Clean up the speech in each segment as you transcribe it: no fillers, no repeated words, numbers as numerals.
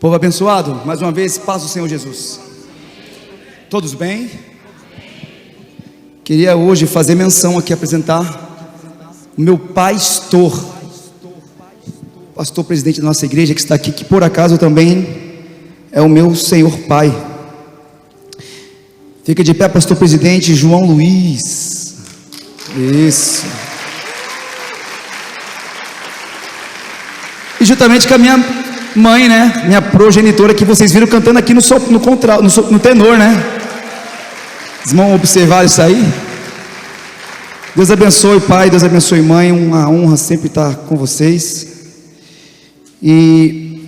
Povo abençoado, mais uma vez, paz do Senhor Jesus. Todos bem? Queria hoje fazer menção aqui, apresentar o meu pastor presidente da nossa igreja, que está aqui, que por acaso também é o meu Senhor Pai. Fica de pé, pastor presidente João Luiz. Isso. E juntamente com a minha mãe, né, minha progenitora, que vocês viram cantando aqui no tenor, né? Vocês vão observar isso aí? Deus abençoe, pai, Deus abençoe, mãe. Uma honra sempre estar com vocês. E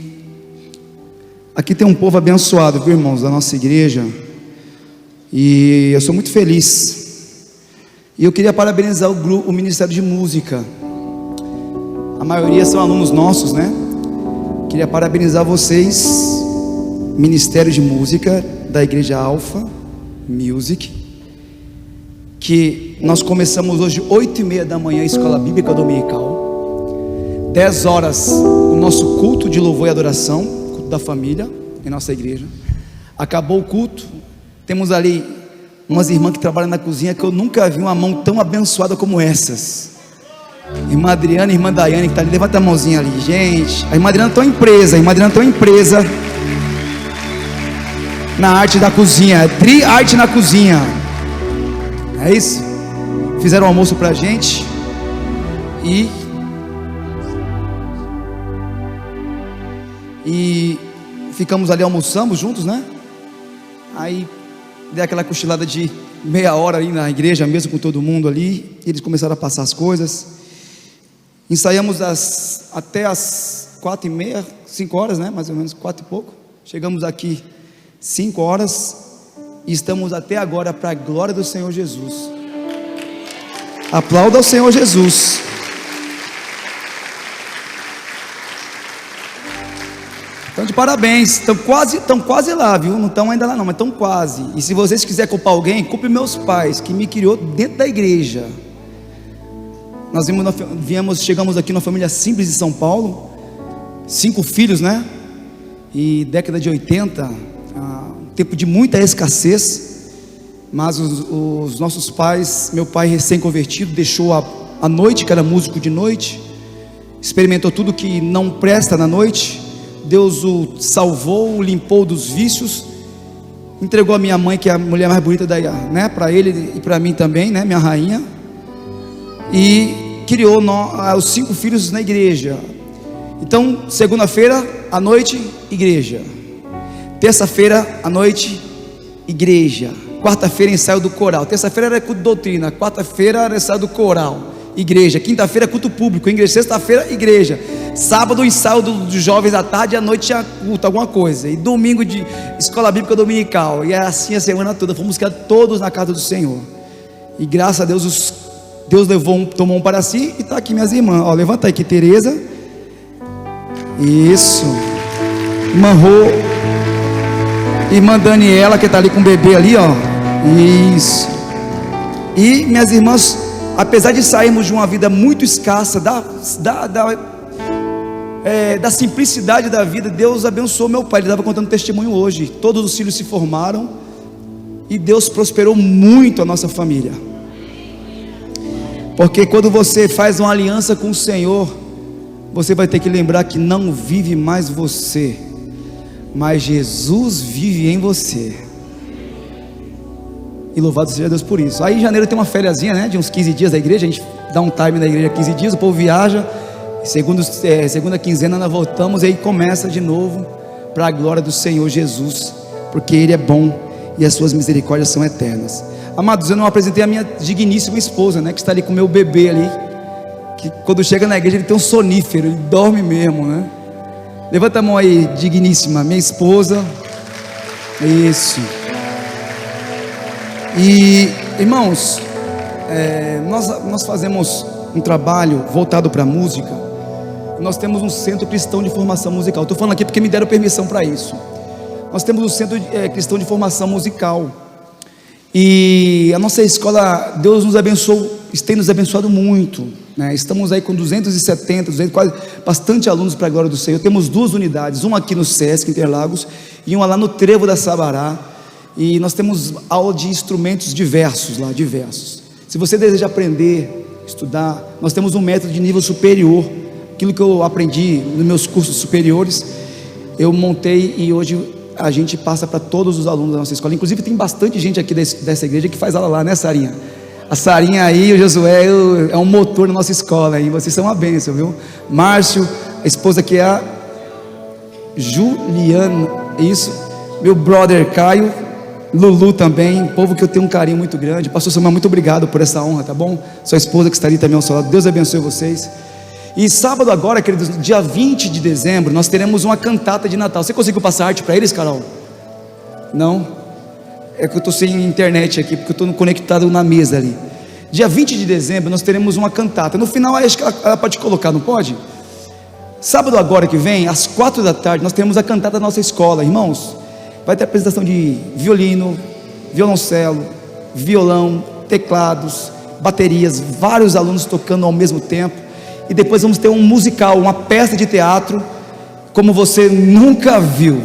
aqui tem um povo abençoado, viu, irmãos, da nossa igreja. E eu sou muito feliz. E eu queria parabenizar o Ministério de Música. A maioria são alunos nossos, né? Queria parabenizar vocês, Ministério de Música da Igreja Alpha Music, que nós começamos hoje 8h30 da manhã a Escola Bíblica Dominical, 10 horas o nosso culto de louvor e adoração, culto da família em nossa igreja. Acabou o culto, temos ali umas irmãs que trabalham na cozinha que eu nunca vi uma mão tão abençoada como essas. Irmã Adriana e irmã Daiane que está ali, levanta a mãozinha ali, gente. A irmã Adriana tem uma empresa, na arte da cozinha, Tri Arte na Cozinha. É isso? Fizeram um almoço pra gente. E ficamos ali, almoçamos juntos, né? Aí dei aquela cochilada de meia hora ali na igreja, mesmo com todo mundo ali. Eles começaram a passar as coisas. Ensaiamos até as 4h30, 5 horas, né? Mais ou menos 4 e pouco. Chegamos aqui 5 horas e estamos até agora para a glória do Senhor Jesus. Aplauda ao Senhor Jesus. Então de parabéns, estão quase lá, viu? Não estão ainda lá não, mas estão quase. E se vocês quiserem culpar alguém, culpe meus pais, que me criou dentro da igreja. Nós chegamos aqui numa família simples de São Paulo, 5 filhos, né? E década de 80, tempo de muita escassez, mas os nossos pais, meu pai recém-convertido, deixou a noite, que era músico de noite, experimentou tudo que não presta na noite. Deus o salvou, o limpou dos vícios, entregou a minha mãe, que é a mulher mais bonita né, para ele e para mim também, né, minha rainha, e criou os 5 filhos na igreja. Então, segunda-feira à noite, igreja. Terça-feira à noite, igreja. Quarta-feira, ensaio do coral. Terça-feira era culto de doutrina. Quarta-feira era ensaio do coral, igreja. Quinta-feira, culto público, igreja. Sexta-feira, igreja. Sábado, ensaio dos jovens à tarde. À noite tinha culto, alguma coisa. E domingo de escola bíblica dominical. E era assim a semana toda. Fomos todos na casa do Senhor. E graças a Deus, Deus tomou um para si. E está aqui minhas irmãs. Ó, levanta aí aqui, Tereza. Isso. Irmã Rô, irmã Daniela, que está ali com o bebê ali, ó. Isso. E minhas irmãs, apesar de sairmos de uma vida muito escassa, da simplicidade da vida, Deus abençoou meu pai. Ele estava contando testemunho hoje. Todos os filhos se formaram e Deus prosperou muito a nossa família. Porque quando você faz uma aliança com o Senhor, você vai ter que lembrar que não vive mais você, mas Jesus vive em você. E louvado seja Deus por isso. Aí em janeiro tem uma fériasinha, né, de uns 15 dias da igreja. A gente dá um time na igreja 15 dias, o povo viaja. Segunda quinzena nós voltamos e aí começa de novo para a glória do Senhor Jesus, porque Ele é bom e as suas misericórdias são eternas. Amados, eu não apresentei a minha digníssima esposa, né, que está ali com o meu bebê ali, que quando chega na igreja ele tem um sonífero, ele dorme mesmo, né? Levanta a mão aí, digníssima, minha esposa. Isso. E irmãos, nós fazemos um trabalho voltado para a música. Nós temos um centro cristão de formação musical. Estou falando aqui porque me deram permissão para isso. Nós temos um centro cristão de formação musical. E a nossa escola, Deus nos abençoou tem nos abençoado muito, né? Estamos aí com 270, quase bastante alunos para a glória do Senhor. Temos 2 unidades, uma aqui no Sesc Interlagos e uma lá no Trevo da Sabará. E nós temos aula de instrumentos diversos lá, diversos. Se você deseja aprender, estudar, nós temos um método de nível superior. Aquilo que eu aprendi nos meus cursos superiores, eu montei e hoje a gente passa para todos os alunos da nossa escola. Inclusive tem bastante gente aqui dessa igreja que faz aula lá, né, Sarinha? A Sarinha aí, o Josué é um motor na nossa escola aí. Vocês são uma bênção, viu? Márcio, a esposa que é a Juliana, isso. Meu brother Caio, Lulu também, um povo que eu tenho um carinho muito grande. Pastor Samuel, muito obrigado por essa honra, tá bom? Sua esposa que está ali também ao seu lado, Deus abençoe vocês. E sábado agora, queridos, dia 20 de dezembro, nós teremos uma cantata de Natal. Você conseguiu passar arte para eles, Carol? Não? É que eu estou sem internet aqui, porque eu estou conectado na mesa ali. Dia 20 de dezembro, nós teremos uma cantata. No final, acho que ela pode colocar, não pode? Sábado agora que vem, às 4 da tarde, nós teremos a cantata da nossa escola. Irmãos, vai ter apresentação de violino, violoncelo, violão, teclados, baterias, vários alunos tocando ao mesmo tempo. E depois vamos ter um musical, uma peça de teatro, como você nunca viu,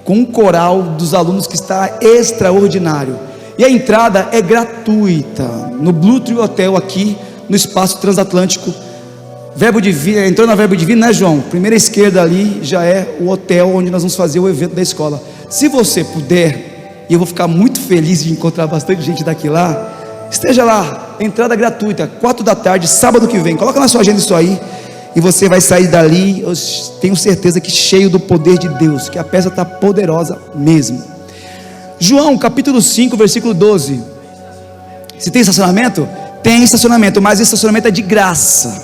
com um coral dos alunos que está extraordinário. E a entrada é gratuita, no Blue Tree Hotel aqui, no Espaço Transatlântico. Verbo Divino, entrou na Verbo Divino, né, João? Primeira esquerda ali já é o hotel onde nós vamos fazer o evento da escola. Se você puder, e eu vou ficar muito feliz de encontrar bastante gente daqui lá, esteja lá, entrada gratuita, 4 da tarde, sábado que vem. Coloca na sua agenda isso aí, e você vai sair dali, eu tenho certeza que cheio do poder de Deus, que a peça está poderosa mesmo. João capítulo 5, versículo 12. Se tem estacionamento? Tem estacionamento, mas esse estacionamento é de graça.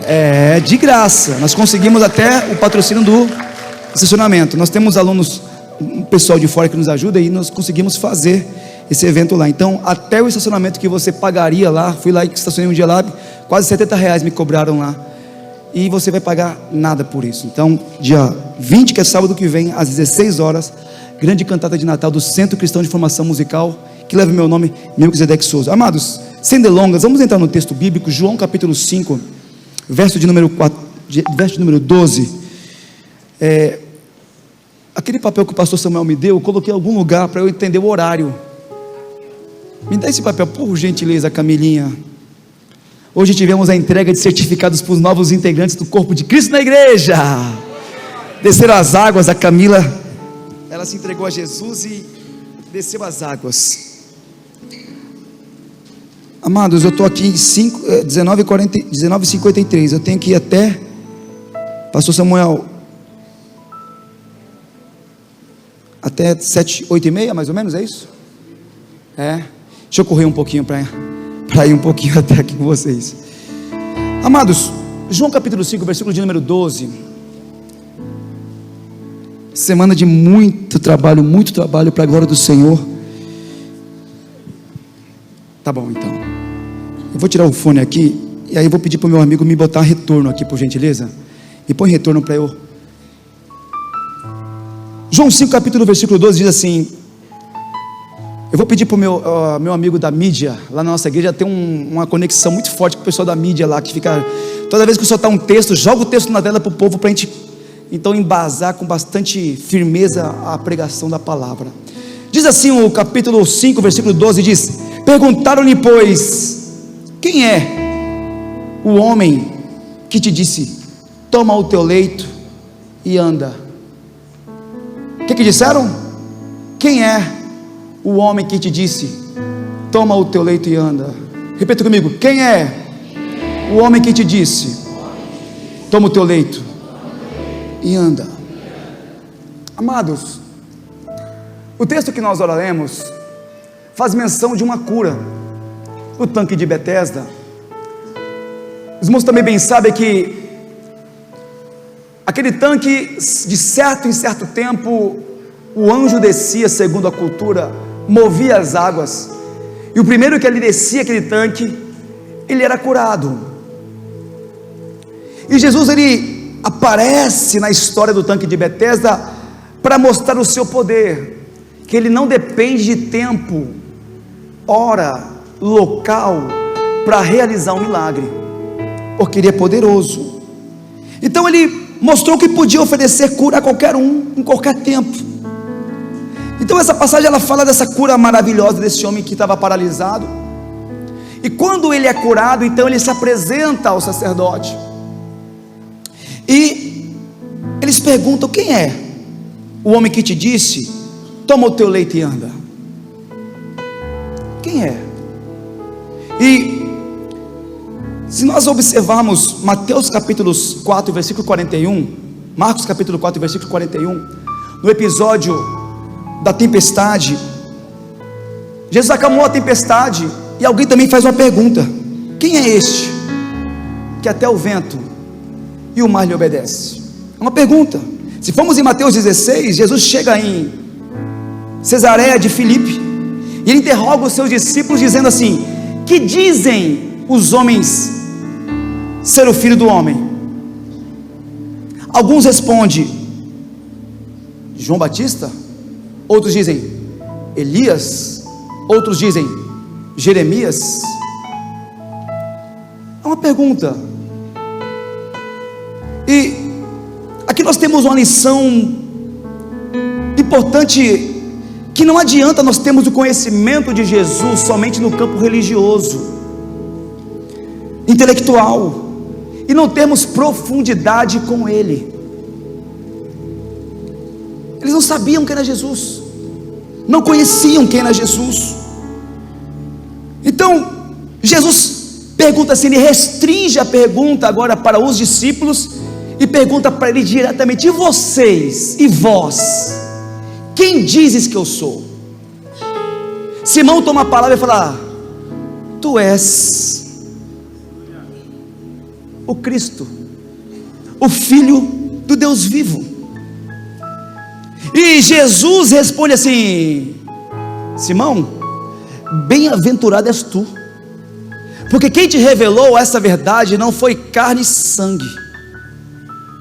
É de graça. Nós conseguimos até o patrocínio do estacionamento. Nós temos alunos, um pessoal de fora que nos ajuda, e nós conseguimos fazer esse evento lá. Então, até o estacionamento que você pagaria lá, fui lá e estacionei um dia lá, quase R$70 me cobraram lá, e você vai pagar nada por isso. Então, dia 20, que é sábado que vem, às 16 horas, grande cantata de Natal do Centro Cristão de Formação Musical, que leva o meu nome, Melquisedeque Souza. Amados, sem delongas, vamos entrar no texto bíblico, João capítulo 5, verso de número 12. Aquele papel que o pastor Samuel me deu, eu coloquei em algum lugar para eu entender o horário. Me dá esse papel, por gentileza, Camilinha. Hoje tivemos a entrega de certificados para os novos integrantes do corpo de Cristo na igreja. Desceram as águas, a Camila, ela se entregou a Jesus e desceu as águas. Amados, eu estou aqui em 19h53, eu tenho que ir até, pastor Samuel, até 8h30, mais ou menos, é isso? Deixa eu correr um pouquinho para ir um pouquinho até aqui com vocês. Amados, João capítulo 5, versículo de número 12. Semana de muito trabalho para a glória do Senhor. Tá bom, então. Eu vou tirar o fone aqui, e aí eu vou pedir para o meu amigo me botar retorno aqui, por gentileza. E põe retorno para eu. João 5, capítulo, versículo 12 diz assim. Eu vou pedir para o meu amigo da mídia, lá na nossa igreja, tem uma conexão muito forte com o pessoal da mídia lá, que fica, toda vez que soltar um texto, joga o texto na tela para o povo, para a gente, então, embasar com bastante firmeza a pregação da palavra. Diz assim o capítulo 5, versículo 12, diz: perguntaram-lhe, pois, quem é o homem que te disse, toma o teu leito e anda? O que disseram? Quem é o homem que te disse, toma o teu leito e anda? Repita comigo: quem é o homem que te disse, toma o teu leito e anda? Amados, o texto que nós oraremos faz menção de uma cura no tanque de Betesda. Os irmãos também bem sabem que aquele tanque, de certo em certo tempo, o anjo descia, segundo a cultura, movia as águas, e o primeiro que ele descia aquele tanque, ele era curado. E Jesus, ele aparece na história do tanque de Betesda para mostrar o seu poder, que ele não depende de tempo, hora local para realizar um milagre, porque ele é poderoso. Então ele mostrou que podia oferecer cura a qualquer um, em qualquer tempo. Então essa passagem ela fala dessa cura maravilhosa desse homem que estava paralisado. E quando ele é curado, então ele se apresenta ao sacerdote. E eles perguntam: quem é o homem que te disse, toma o teu leite e anda? Quem é? E se nós observarmos Mateus capítulo 4, versículo 41, Marcos capítulo 4, versículo 41, no episódio da tempestade, Jesus acalmou a tempestade, e alguém também faz uma pergunta: quem é este que até o vento e o mar lhe obedece? É uma pergunta. Se formos em Mateus 16, Jesus chega em Cesareia de Filipe, e ele interroga os seus discípulos dizendo assim: que dizem os homens ser o filho do homem? Alguns respondem João Batista, outros dizem Elias, outros dizem Jeremias. É uma pergunta. E aqui nós temos uma lição importante, que não adianta nós termos o conhecimento de Jesus somente no campo religioso, intelectual, e não termos profundidade com Ele. Eles não sabiam quem era Jesus, não conheciam quem era Jesus. Então Jesus pergunta assim, ele restringe a pergunta agora para os discípulos, e pergunta para ele diretamente: e vocês, e vós, quem dizes que eu sou? Simão toma a palavra e fala: tu és o Cristo, o Filho do Deus vivo. E Jesus responde assim: Simão, bem-aventurado és tu, porque quem te revelou essa verdade não foi carne e sangue,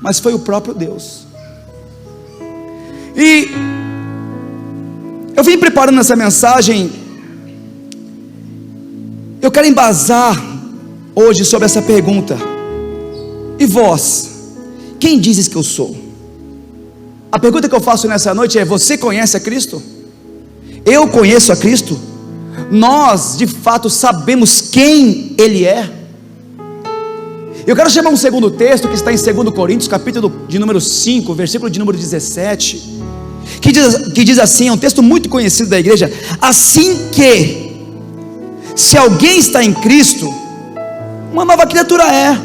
mas foi o próprio Deus. E eu vim preparando essa mensagem, eu quero embasar hoje sobre essa pergunta: e vós, quem dizes que eu sou? A pergunta que eu faço nessa noite é: você conhece a Cristo? Eu conheço a Cristo? Nós de fato sabemos quem Ele é? Eu quero chamar um segundo texto que está em 2 Coríntios, capítulo de número 5, versículo de número 17, que diz assim, é um texto muito conhecido da igreja: assim que, se alguém está em Cristo, uma nova criatura é,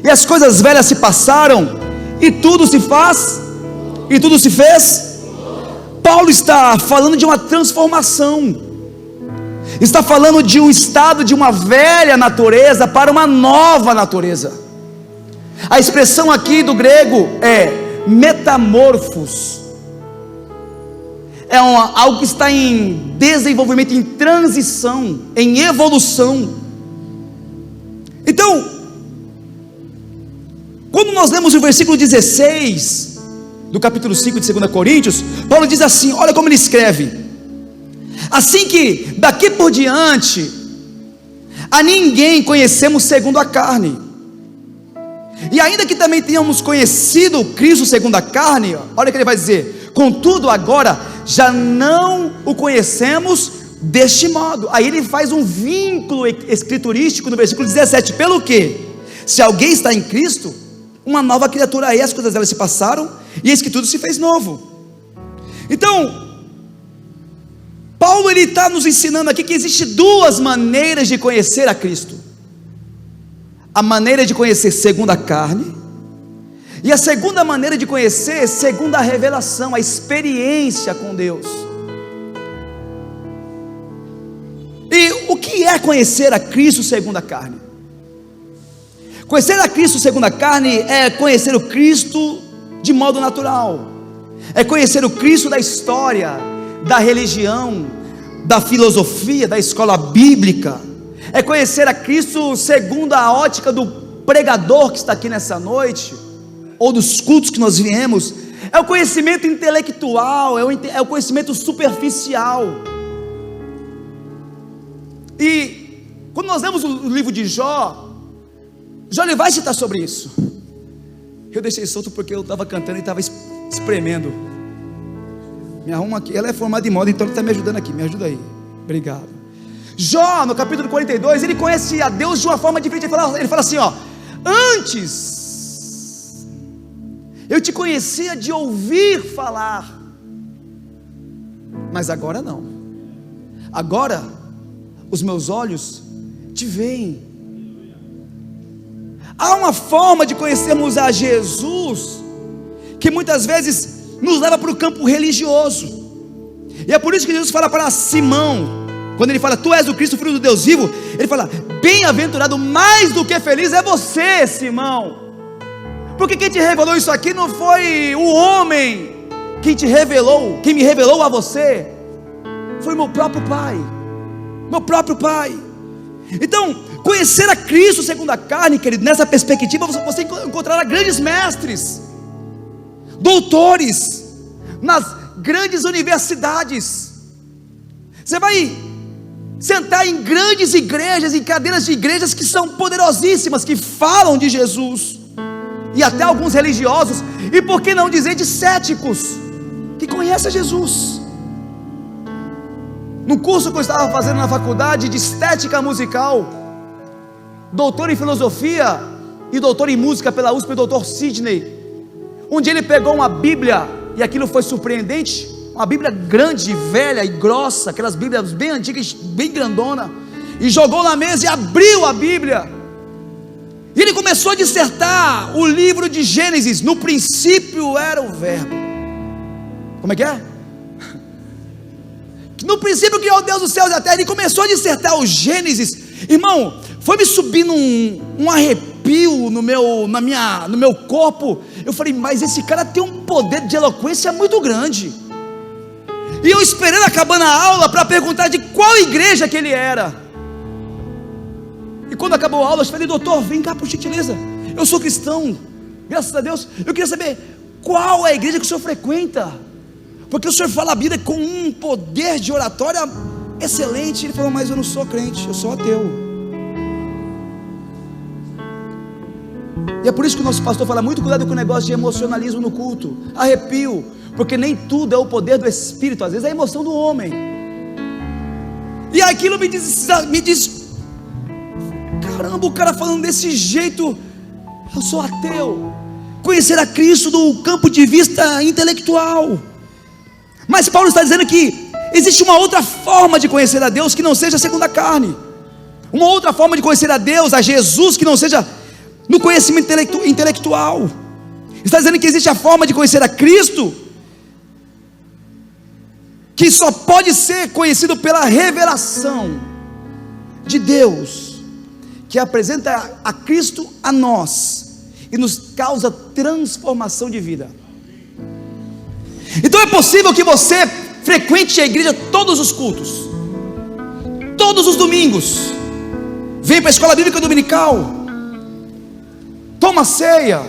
e as coisas velhas se passaram, e tudo se faz, e tudo se fez. Paulo está falando de uma transformação, está falando de um estado de uma velha natureza para uma nova natureza. A expressão aqui do grego é metamorfos, é algo que está em desenvolvimento, em transição, em evolução. Então, quando nós lemos o versículo 16 do capítulo 5 de 2 Coríntios, Paulo diz assim, olha como ele escreve: assim que daqui por diante a ninguém conhecemos segundo a carne, e ainda que também tenhamos conhecido Cristo segundo a carne, olha o que ele vai dizer: contudo agora já não o conhecemos deste modo. Aí ele faz um vínculo escriturístico no versículo 17, pelo que, se alguém está em Cristo, uma nova criatura é, as coisas delas se passaram, e eis que tudo se fez novo. Então Paulo ele está nos ensinando aqui que existe duas maneiras de conhecer a Cristo: a maneira de conhecer segundo a carne, e a segunda maneira de conhecer segundo a revelação, a experiência com Deus. E o que é conhecer a Cristo segundo a carne? Conhecer a Cristo segundo a carne é conhecer o Cristo de modo natural, é conhecer o Cristo da história, da religião, da filosofia, da escola bíblica, é conhecer a Cristo segundo a ótica do pregador que está aqui nessa noite, ou dos cultos que nós viemos. É o conhecimento intelectual, é o conhecimento superficial. E quando nós lemos o livro de Jó, ele vai citar sobre isso. Eu deixei solto porque eu estava cantando e estava espremendo. Me arruma aqui, ela é formada em moda, então ele está me ajudando aqui, me ajuda aí, obrigado. Jó, no capítulo 42, ele conhece a Deus de uma forma diferente. Ele fala assim, ó: antes eu te conhecia de ouvir falar, mas agora não. Agora os meus olhos te veem. Há uma forma de conhecermos a Jesus que muitas vezes nos leva para o campo religioso. E é por isso que Jesus fala para Simão, quando ele fala: tu és o Cristo, filho do Deus vivo, ele fala: bem-aventurado, mais do que feliz é você, Simão. Porque quem te revelou isso aqui não foi o homem que te revelou, quem me revelou a você foi meu próprio Pai. Meu próprio Pai. Então, conhecer a Cristo segundo a carne, querido, nessa perspectiva, você encontrará grandes mestres, doutores, nas grandes universidades. Você vai sentar em grandes igrejas, em cadeiras de igrejas que são poderosíssimas, que falam de Jesus, e até alguns religiosos, e por que não dizer de céticos, que conhecem Jesus. No curso que eu estava fazendo na faculdade de estética musical, doutor em filosofia e doutor em música pela USP, o doutor Sidney, um dia ele pegou uma Bíblia, e aquilo foi surpreendente, uma Bíblia grande, velha e grossa, aquelas Bíblias bem antigas, bem grandona, e jogou na mesa e abriu a Bíblia, e ele começou a dissertar o livro de Gênesis. No princípio era o Verbo. Como é que é? No princípio criou Deus os céus e a terra. Ele começou a dissertar o Gênesis. Irmão, foi me subindo um arrepio no meu corpo. Eu falei: mas esse cara tem um poder de eloquência muito grande. E eu esperando acabando a aula para perguntar de qual igreja que ele era. E quando acabou a aula, eu falei: doutor, vem cá por gentileza, eu sou cristão, graças a Deus, eu queria saber qual é a igreja que o senhor frequenta, porque o senhor fala a Bíblia com um poder de oratória excelente. Ele falou: mas eu não sou crente, eu sou ateu. E é por isso que o nosso pastor fala: muito cuidado com o negócio de emocionalismo no culto, arrepio, porque nem tudo é o poder do Espírito, às vezes é a emoção do homem. E aquilo me diz, caramba, o cara falando desse jeito, eu sou ateu. Conhecer a Cristo do campo de vista intelectual. Mas Paulo está dizendo que existe uma outra forma de conhecer a Deus que não seja segundo a carne, uma outra forma de conhecer a Deus, a Jesus, que não seja no conhecimento intelectual. Está dizendo que existe a forma de conhecer a Cristo que só pode ser conhecido pela revelação de Deus, que apresenta a Cristo a nós e nos causa transformação de vida. Então é possível que você frequente a igreja todos os cultos, todos os domingos, vem para a escola bíblica dominical, toma ceia,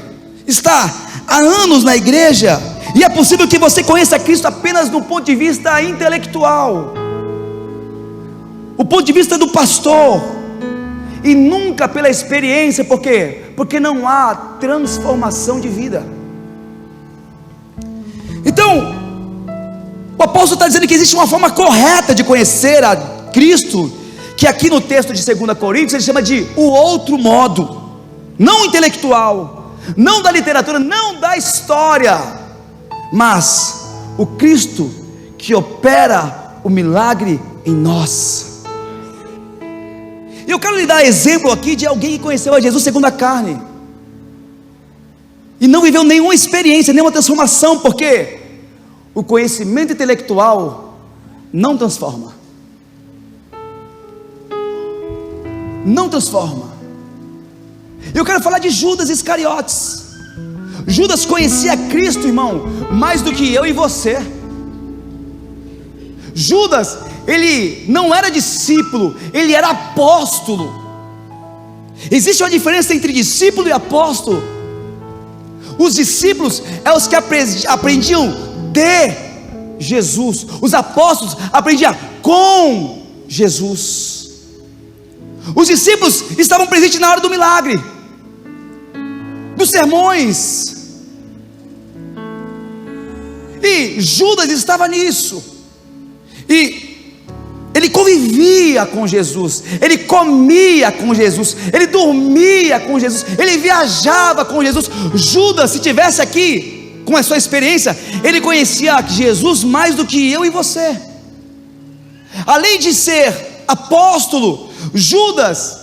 está há anos na igreja, e é possível que você conheça Cristo apenas do ponto de vista intelectual, o ponto de vista do pastor, e nunca pela experiência. Por quê? Porque não há transformação de vida. Então, o apóstolo está dizendo que existe uma forma correta de conhecer a Cristo, que aqui no texto de 2 Coríntios ele chama de o outro modo, não intelectual, não da literatura, não da história, mas o Cristo que opera o milagre em nós. E eu quero lhe dar exemplo aqui de alguém que conheceu a Jesus segundo a carne e não viveu nenhuma experiência, nenhuma transformação, porque o conhecimento intelectual não transforma. Não transforma. Eu quero falar de Judas Iscariotes. Judas conhecia Cristo, irmão, mais do que eu e você. Judas, ele não era discípulo, ele era apóstolo. Existe uma diferença entre discípulo e apóstolo. Os discípulos é os que aprendiam de Jesus. Os apóstolos aprendiam com Jesus. Os discípulos estavam presentes na hora do milagre, dos sermões, e Judas estava nisso, e ele convivia com Jesus, ele comia com Jesus, ele dormia com Jesus, ele viajava com Jesus. Judas, se tivesse aqui com a sua experiência, ele conhecia Jesus mais do que eu e você. Além de ser apóstolo, Judas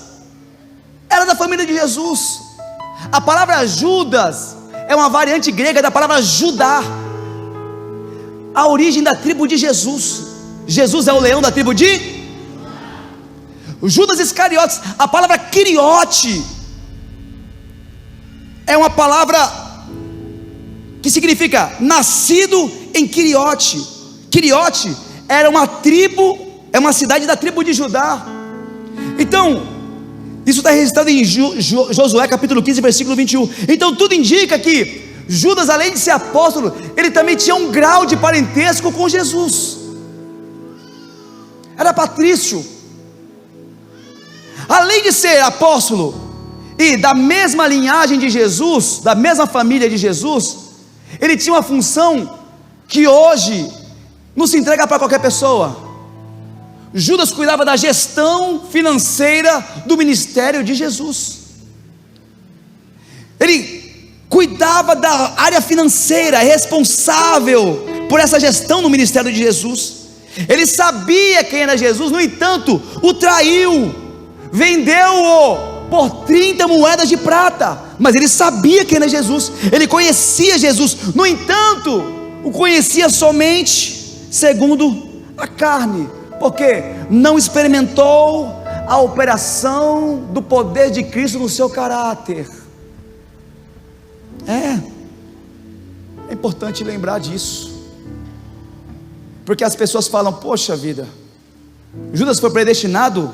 era da família de Jesus. A palavra Judas é uma variante grega da palavra Judá, a origem da tribo de Jesus. Jesus é o leão da tribo de Judas Iscariotes. A palavra Quiriote é uma palavra que significa nascido em Quiriote. Quiriote era uma tribo, é uma cidade da tribo de Judá. Então, isso está registrado em Josué capítulo 15, versículo 21. Então tudo indica que Judas, além de ser apóstolo, ele também tinha um grau de parentesco com Jesus. Era patrício. Além de ser apóstolo e da mesma linhagem de Jesus, da mesma família de Jesus, ele tinha uma função que hoje não se entrega para qualquer pessoa. Judas cuidava da gestão financeira do ministério de Jesus. Ele cuidava da área financeira, responsável por essa gestão no ministério de Jesus. Ele sabia quem era Jesus, no entanto, o traiu, vendeu-o por 30 moedas de prata, mas ele sabia quem era Jesus, ele conhecia Jesus, no entanto, o conhecia somente segundo a carne, porque não experimentou a operação do poder de Cristo no seu caráter. É importante lembrar disso, porque as pessoas falam: poxa vida, Judas foi predestinado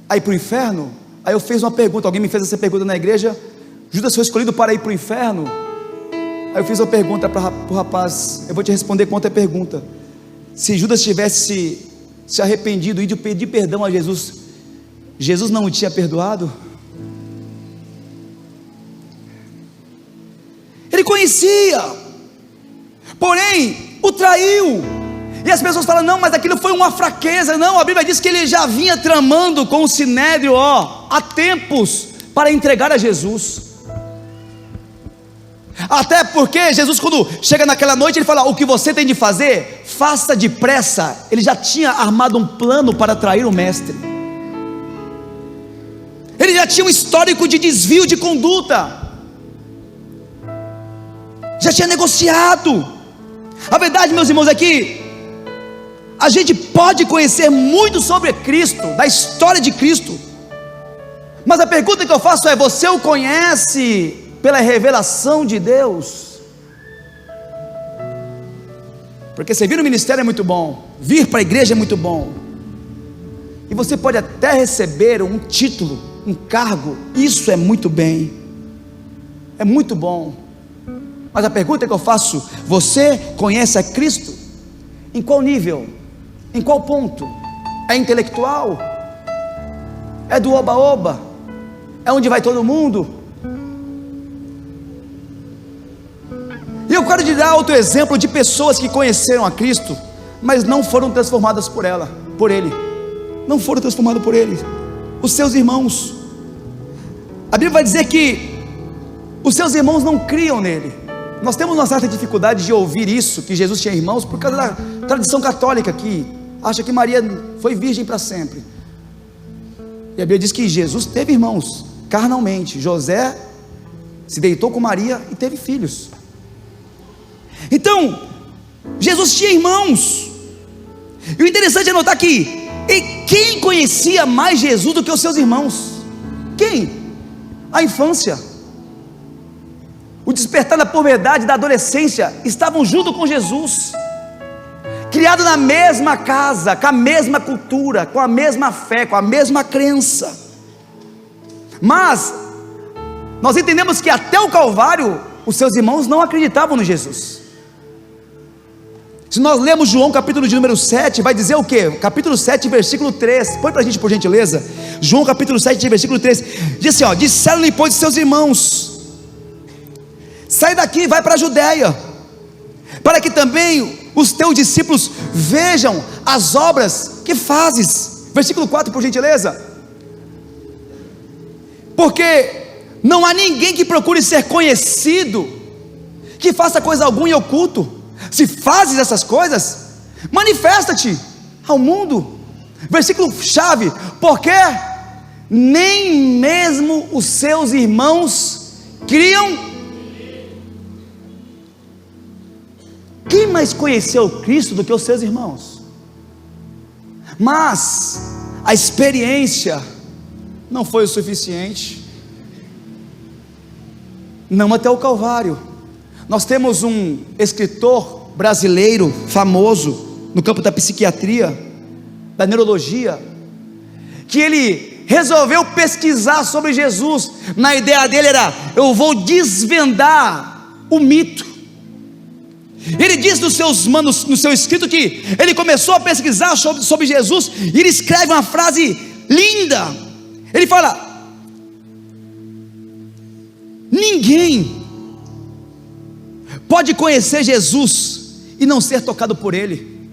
a ir para o inferno? Aí eu fiz uma pergunta, alguém me fez essa pergunta na igreja: Judas foi escolhido para ir para o inferno? Aí eu fiz uma pergunta para o rapaz, eu vou te responder com outra pergunta: se Judas tivesse se arrependido e de pedir perdão a Jesus, Jesus não o tinha perdoado? Ele conhecia, porém o traiu. E as pessoas falam: não, mas aquilo foi uma fraqueza. Não, a Bíblia diz que ele já vinha tramando com o sinédrio há tempos para entregar a Jesus. Até porque Jesus, quando chega naquela noite, ele fala: o que você tem de fazer, faça depressa. Ele já tinha armado um plano para trair o mestre. Ele já tinha um histórico de desvio de conduta, já tinha negociado. A verdade, meus irmãos, é que a gente pode conhecer muito sobre Cristo, da história de Cristo, mas a pergunta que eu faço é: você o conhece pela revelação de Deus? Porque servir no ministério é muito bom, vir para a igreja é muito bom, e você pode até receber um título, um cargo, isso é muito bem, é muito bom, mas a pergunta que eu faço: você conhece a Cristo? Em qual nível? Em qual ponto? É intelectual? É do oba-oba? É onde vai todo mundo? E eu quero te dar outro exemplo de pessoas que conheceram a Cristo, mas não foram transformadas por ele. Não foram transformadas por ele. Os seus irmãos. A Bíblia vai dizer que os seus irmãos não criam nele. Nós temos uma certa dificuldade de ouvir isso, que Jesus tinha irmãos, por causa da tradição católica, que acha que Maria foi virgem para sempre. E a Bíblia diz que Jesus teve irmãos, carnalmente. José se deitou com Maria e teve filhos. Então, Jesus tinha irmãos. E o interessante é notar que quem conhecia mais Jesus do que os seus irmãos? Quem? A infância, o despertar da puberdade, da adolescência, estavam junto com Jesus, criado na mesma casa, com a mesma cultura, com a mesma fé, com a mesma crença. Mas nós entendemos que até o Calvário os seus irmãos não acreditavam no Jesus. Se nós lemos João capítulo de número 7, vai dizer o quê? Capítulo 7, versículo 3, põe para a gente por gentileza. João capítulo 7, versículo 3, diz assim, disseram-lhe pois seus irmãos, sai daqui e vai para a Judéia, para que também os teus discípulos vejam as obras que fazes. Versículo 4 por gentileza. Porque não há ninguém que procure ser conhecido, que faça coisa alguma em oculto. Se fazes essas coisas, manifesta-te ao mundo. Versículo chave, porque nem mesmo os seus irmãos criam. Quem mais conheceu Cristo do que os seus irmãos? Mas a experiência não foi o suficiente, não até o Calvário. Nós temos um escritor brasileiro famoso no campo da psiquiatria, da neurologia, que ele resolveu pesquisar sobre Jesus. Na ideia dele era: eu vou desvendar o mito. Ele diz no seu escrito que ele começou a pesquisar sobre Jesus, e ele escreve uma frase linda. Ele fala: ninguém pode conhecer Jesus e não ser tocado por ele.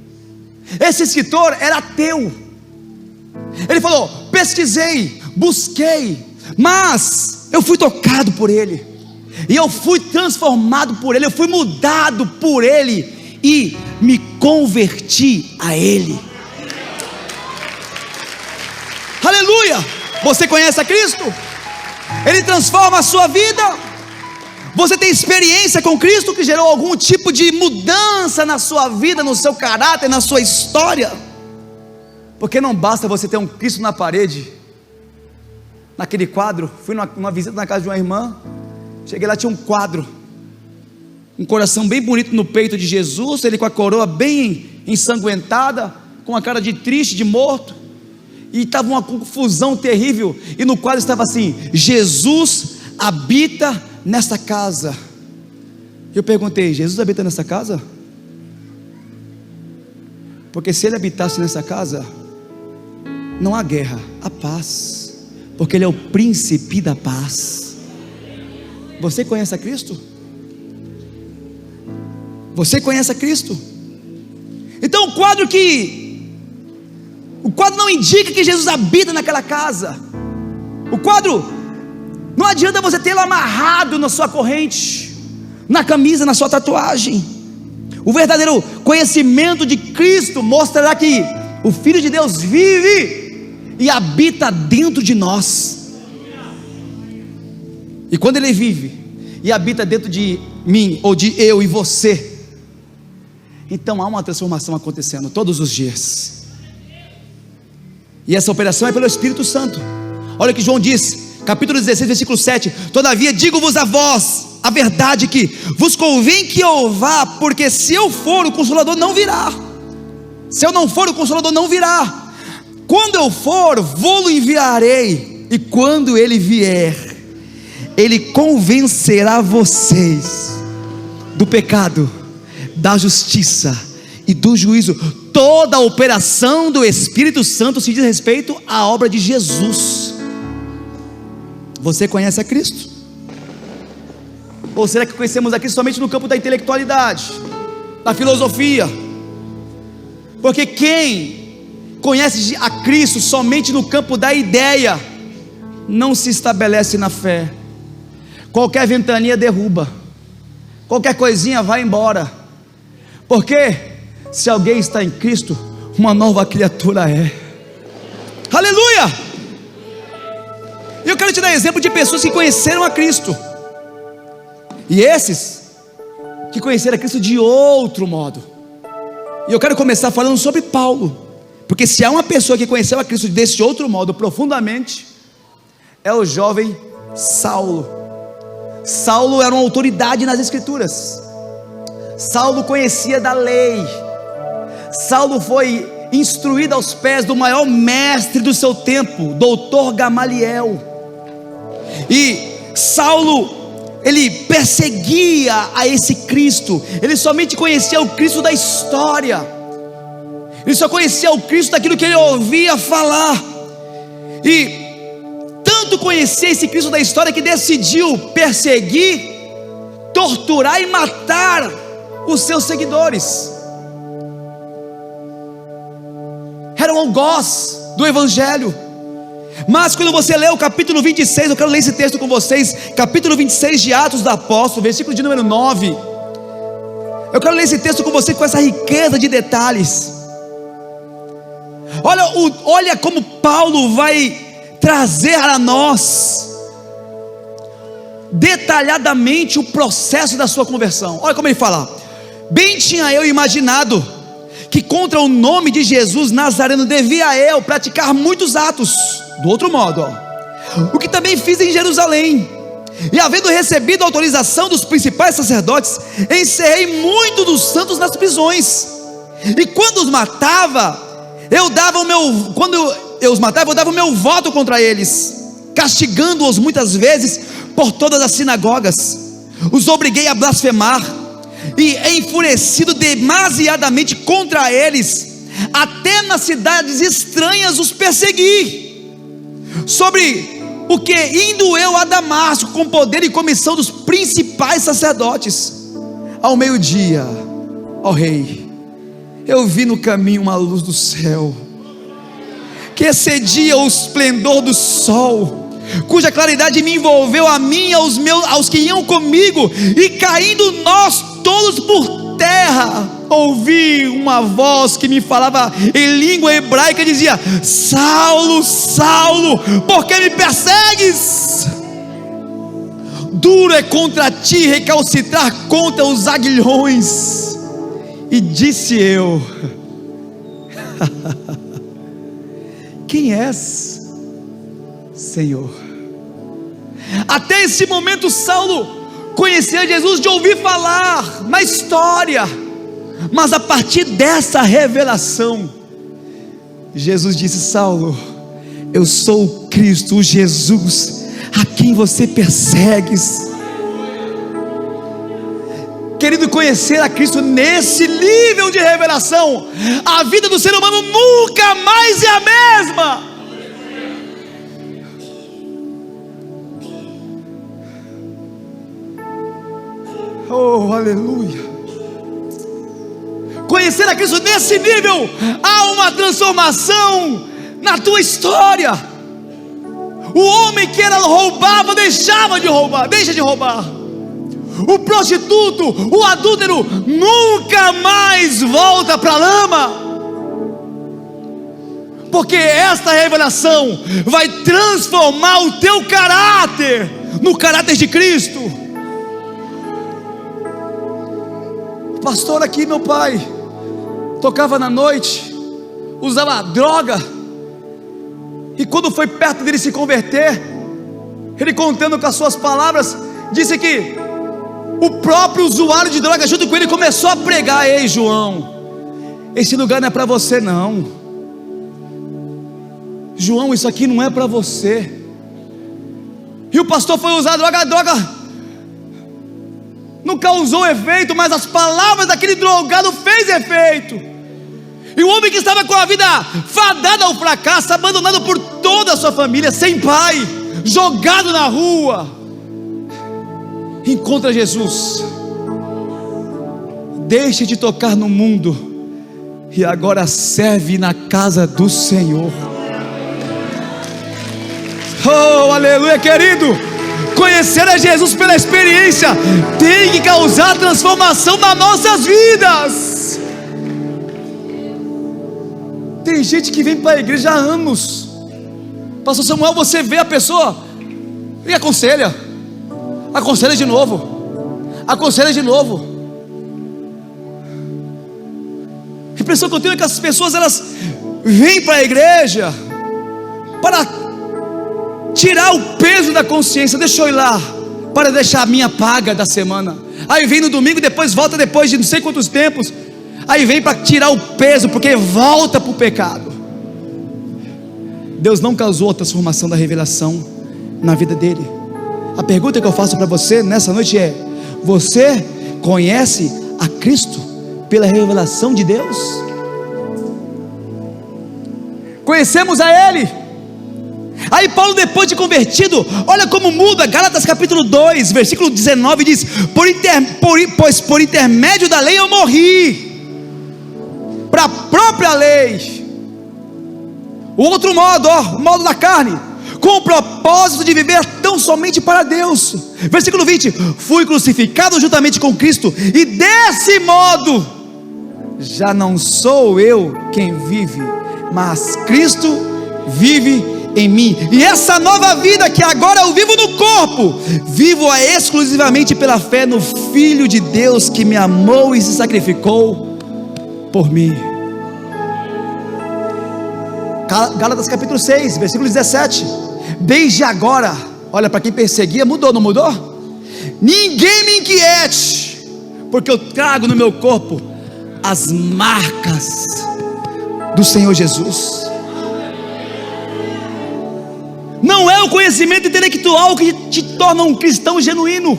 Esse escritor era ateu. Ele falou: pesquisei, busquei, mas eu fui tocado por ele, e eu fui transformado por ele, eu fui mudado por ele, e me converti a ele. Aleluia! Você conhece a Cristo? Ele transforma a sua vida. Você tem experiência com Cristo que gerou algum tipo de mudança na sua vida, no seu caráter, na sua história? Porque não basta você ter um Cristo na parede, naquele quadro. Fui numa visita na casa de uma irmã, cheguei lá, tinha um quadro, um coração bem bonito no peito de Jesus, ele com a coroa bem ensanguentada, com a cara de triste, de morto, e estava uma confusão terrível, e no quadro estava assim: Jesus habita nesta casa. Eu perguntei: Jesus habita nessa casa? Porque se ele habitasse nessa casa, não há guerra, há paz, porque ele é o príncipe da paz. Você conhece a Cristo? Você conhece a Cristo? Então o quadro não indica que Jesus habita naquela casa. O quadro, não adianta você tê-lo amarrado na sua corrente, na camisa, na sua tatuagem. O verdadeiro conhecimento de Cristo mostrará que o Filho de Deus vive e habita dentro de nós. E quando Ele vive e habita dentro de mim, ou de eu e você, então há uma transformação acontecendo todos os dias. E essa operação é pelo Espírito Santo. Olha o que João diz, capítulo 16, versículo 7: todavia digo-vos a vós a verdade, que vos convém que eu vá, porque se eu for, o Consolador não virá. Se eu não for, o Consolador não virá. Quando eu for, vou-lo enviarei, e quando ele vier, ele convencerá vocês do pecado, da justiça e do juízo. Toda a operação do Espírito Santo se diz respeito à obra de Jesus. Você conhece a Cristo? Ou será que conhecemos a Cristo somente no campo da intelectualidade, da filosofia? Porque quem conhece a Cristo somente no campo da ideia, não se estabelece na fé. Qualquer ventania derruba, qualquer coisinha vai embora. Porque se alguém está em Cristo, uma nova criatura é. Aleluia! E eu quero te dar exemplo de pessoas que conheceram a Cristo, e esses que conheceram a Cristo de outro modo. E eu quero começar falando sobre Paulo, porque se há uma pessoa que conheceu a Cristo desse outro modo, profundamente, é o jovem Saulo. Saulo era uma autoridade nas Escrituras. Saulo conhecia da lei. Saulo foi instruído aos pés do maior mestre do seu tempo, doutor Gamaliel. E Saulo ele perseguia a esse Cristo. Ele somente conhecia o Cristo da história, ele só conhecia o Cristo daquilo que ele ouvia falar. E tanto conhecia esse Cristo da história que decidiu perseguir, torturar e matar os seus seguidores. Era um algoz do Evangelho. Mas quando você lê o capítulo 26, eu quero ler esse texto com vocês, capítulo 26 de Atos do Apóstolo, versículo de número 9. Eu quero ler esse texto com você com essa riqueza de detalhes. Olha como Paulo vai trazer a nós detalhadamente o processo da sua conversão. Olha como ele fala: bem tinha eu imaginado que contra o nome de Jesus Nazareno devia eu praticar muitos atos, do outro modo, o que também fiz em Jerusalém, e havendo recebido a autorização dos principais sacerdotes, encerrei muitos dos santos nas prisões, e quando os matava, eu dava o meu voto contra eles, castigando-os muitas vezes por todas as sinagogas, os obriguei a blasfemar, e enfurecido demasiadamente contra eles, até nas cidades estranhas os persegui, sobre o que indo eu a Damasco com poder e comissão dos principais sacerdotes, ao meio-dia, ó rei, eu vi no caminho uma luz do céu, que excedia o esplendor do sol, cuja claridade me envolveu a mim e aos que iam comigo, e caindo nós todos por terra, ouvi uma voz que me falava em língua hebraica, dizia: Saulo, Saulo, por que me persegues? Duro é contra ti recalcitrar contra os aguilhões. E disse eu: quem és, Senhor? Até esse momento Saulo conhecia Jesus de ouvir falar na história, mas a partir dessa revelação, Jesus disse: Saulo, eu sou o Cristo, o Jesus a quem você persegues. Querido, conhecer a Cristo nesse nível de revelação, a vida do ser humano nunca mais é a mesma. Oh, aleluia. Conhecer a Cristo nesse nível, há uma transformação na tua história. O homem que roubava, deixava de roubar, deixa de roubar. O prostituto, o adúltero, nunca mais volta para a lama, porque esta revelação vai transformar o teu caráter no caráter de Cristo. Pastor, aqui meu pai tocava na noite, usava droga, e quando foi perto dele se converter, ele contando com as suas palavras, disse que o próprio usuário de droga junto com ele começou a pregar: ei João, esse lugar não é para você não, João, isso aqui não é para você. E o pastor foi usar a droga não causou efeito, mas as palavras daquele drogado fez efeito. E o homem que estava com a vida fadada ao fracasso, abandonado por toda a sua família, sem pai, jogado na rua, encontra Jesus, deixa de tocar no mundo e agora serve na casa do Senhor. Oh, aleluia, querido. Conhecer a Jesus pela experiência tem que causar transformação nas nossas vidas. Tem gente que vem para a igreja há anos. Pastor Samuel, você vê a pessoa e aconselha de novo, aconselha de novo. A impressão que eu tenho é que as pessoas, elas vêm para a igreja para tirar o peso da consciência. Deixa eu ir lá para deixar a minha paga da semana. Aí vem no domingo, depois volta depois de não sei quantos tempos. Aí vem para tirar o peso, porque volta para o pecado. Deus não causou a transformação da revelação na vida dele. A pergunta que eu faço para você nessa noite é: você conhece a Cristo pela revelação de Deus? Conhecemos a Ele? Aí Paulo, depois de convertido, olha como muda. Gálatas capítulo 2, versículo 19 diz: pois por intermédio da lei eu morri para a própria lei. O outro modo, o modo da carne, com o propósito de viver tão somente para Deus. Versículo 20: fui crucificado juntamente com Cristo, e desse modo já não sou eu quem vive, mas Cristo vive em mim. E essa nova vida que agora eu vivo no corpo, vivo-a exclusivamente pela fé no Filho de Deus, que me amou e se sacrificou por mim. Gálatas capítulo 6, versículo 17: desde agora, olha, para quem perseguia, mudou, não mudou? Ninguém me inquiete, porque eu trago no meu corpo as marcas do Senhor Jesus. Não é o conhecimento intelectual que te torna um cristão genuíno.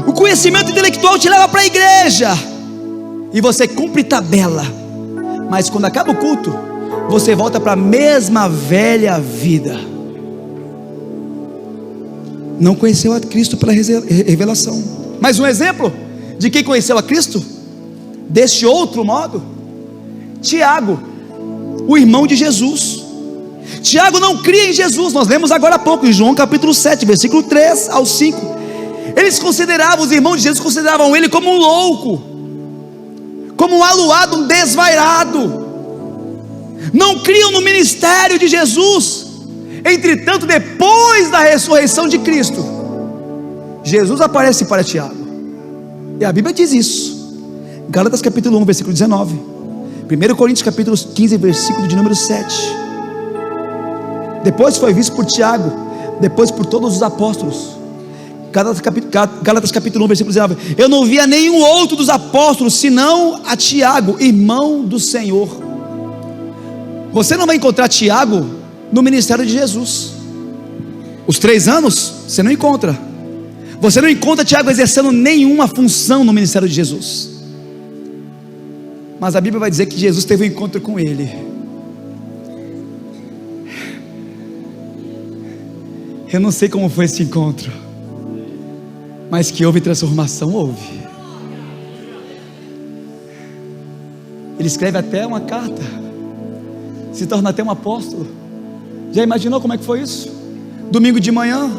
O conhecimento intelectual te leva para a igreja e você cumpre tabela, mas quando acaba o culto, você volta para a mesma velha vida. Não conheceu a Cristo pela revelação. Mais um exemplo de quem conheceu a Cristo deste outro modo: Tiago, o irmão de Jesus. Tiago não cria em Jesus. Nós lemos agora há pouco em João capítulo 7, versículo 3 ao 5. Eles consideravam, os irmãos de Jesus consideravam ele como um louco, como um aluado, um desvairado. Não criam no ministério de Jesus. Entretanto, depois da ressurreição de Cristo, Jesus aparece para Tiago, e a Bíblia diz isso. Gálatas capítulo 1, versículo 19. 1 Coríntios capítulo 15, versículo de número 7. Depois foi visto por Tiago, depois por todos os apóstolos. Gálatas capítulo 1, versículo 19. Eu não via nenhum outro dos apóstolos senão a Tiago, irmão do Senhor. Você não vai encontrar Tiago no ministério de Jesus. Os 3 anos, você não encontra. Você não encontra Tiago exercendo nenhuma função no ministério de Jesus. Mas a Bíblia vai dizer que Jesus teve um encontro com ele. Eu não sei como foi esse encontro, mas que houve transformação, houve. Ele escreve até uma carta, se torna até um apóstolo. Já imaginou como é que foi isso? Domingo de manhã,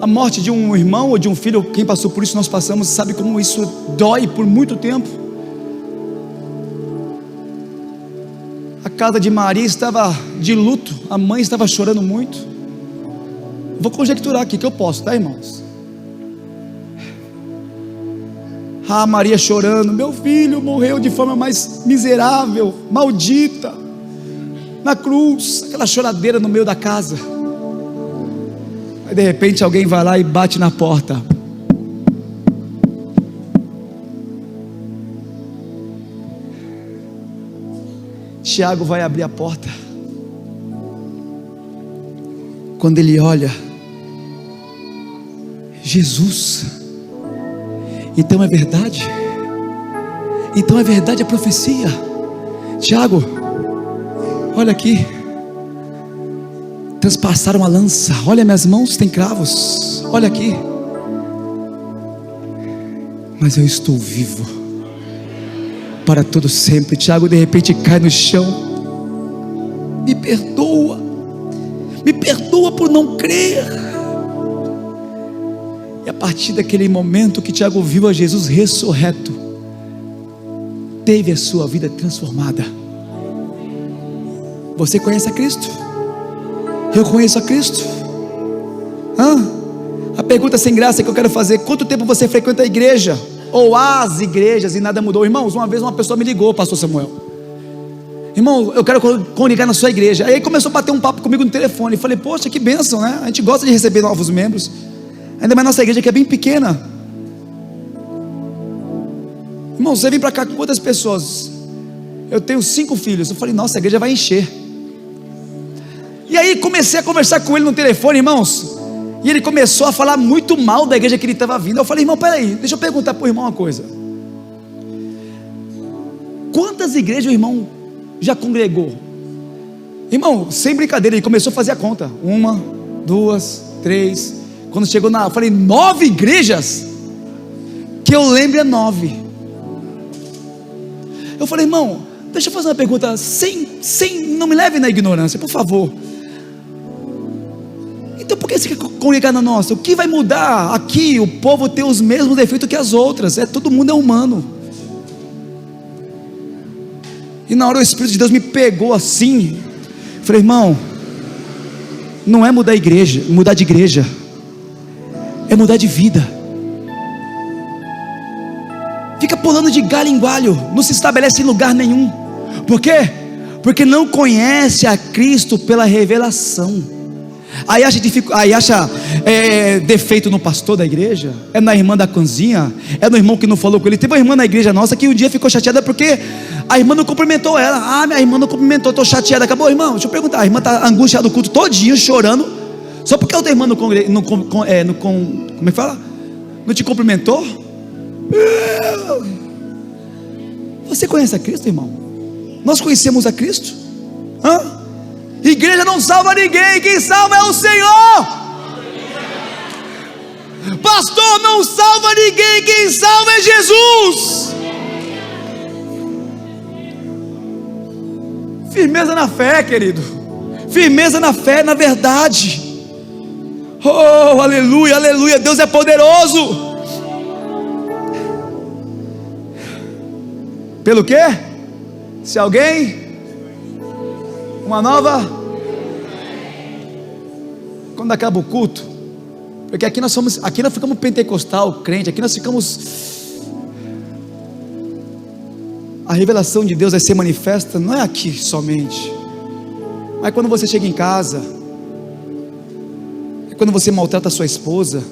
a morte de um irmão ou de um filho. Quem passou por isso, nós passamos, sabe como isso dói por muito tempo. A casa de Maria estava de luto, a mãe estava chorando muito. Vou conjecturar aqui que eu posso, tá, irmãos? Maria chorando: meu filho morreu de forma mais miserável, maldita, na cruz. Aquela choradeira no meio da casa. Aí de repente alguém vai lá e bate na porta. Tiago vai abrir a porta. Quando ele olha, Jesus, então é verdade? Então é verdade a profecia? Tiago, olha aqui, transpassaram a lança, olha minhas mãos, tem cravos, olha aqui, mas eu estou vivo para todo sempre. Tiago de repente cai no chão: me perdoa por não crer. E a partir daquele momento que Tiago viu a Jesus ressurreto, teve a sua vida transformada. Você conhece a Cristo? Eu conheço a Cristo? A pergunta sem graça que eu quero fazer: quanto tempo você frequenta a igreja, ou as igrejas, e nada mudou? Irmãos, uma vez uma pessoa me ligou, pastor Samuel: irmão, eu quero congregar na sua igreja. Aí começou a bater um papo comigo no telefone. Falei: poxa, que bênção, né? A gente gosta de receber novos membros, ainda mais nossa igreja que é bem pequena. Irmão, você vem para cá com quantas pessoas? Eu tenho 5 filhos. Eu falei: nossa, a igreja vai encher. E aí comecei a conversar com ele no telefone, irmãos. E ele começou a falar muito mal da igreja que ele estava vindo. Eu falei: irmão, peraí, deixa eu perguntar para o irmão uma coisa. Quantas igrejas o irmão já congregou? Irmão, sem brincadeira, ele começou a fazer a conta. 1, 2, 3. Quando chegou eu falei: 9 igrejas? Que eu lembro é 9. Eu falei: irmão, deixa eu fazer uma pergunta, não me leve na ignorância, por favor. Então por que você quer congregar na nossa? O que vai mudar? Aqui o povo tem os mesmos defeitos que as outras, todo mundo é humano. E na hora o Espírito de Deus me pegou assim. Falei: irmão, não é mudar de igreja, é mudar de vida. Fica pulando de galho em galho, não se estabelece em lugar nenhum. Por quê? Porque não conhece a Cristo pela revelação. Aí acha defeito no pastor da igreja, é na irmã da canzinha, é no irmão que não falou com ele. Teve uma irmã na igreja nossa que um dia ficou chateada porque a irmã não cumprimentou ela. Minha irmã não cumprimentou, estou chateada. Acabou, irmão, deixa eu perguntar. A irmã está angustiada o culto todinho, chorando, só porque a outra irmã como é que fala? Não te cumprimentou? Você conhece a Cristo, irmão? Nós conhecemos a Cristo? Igreja não salva ninguém, quem salva é o Senhor. Pastor não salva ninguém, quem salva é Jesus. Firmeza na fé, querido. Firmeza na fé, na verdade. Oh, aleluia, aleluia. Deus é poderoso. Pelo quê? Se alguém uma nova, quando acaba o culto, porque aqui nós ficamos pentecostal, crente, aqui nós ficamos, a revelação de Deus vai ser manifesta, não é aqui somente, mas quando você chega em casa, é quando você maltrata a sua esposa,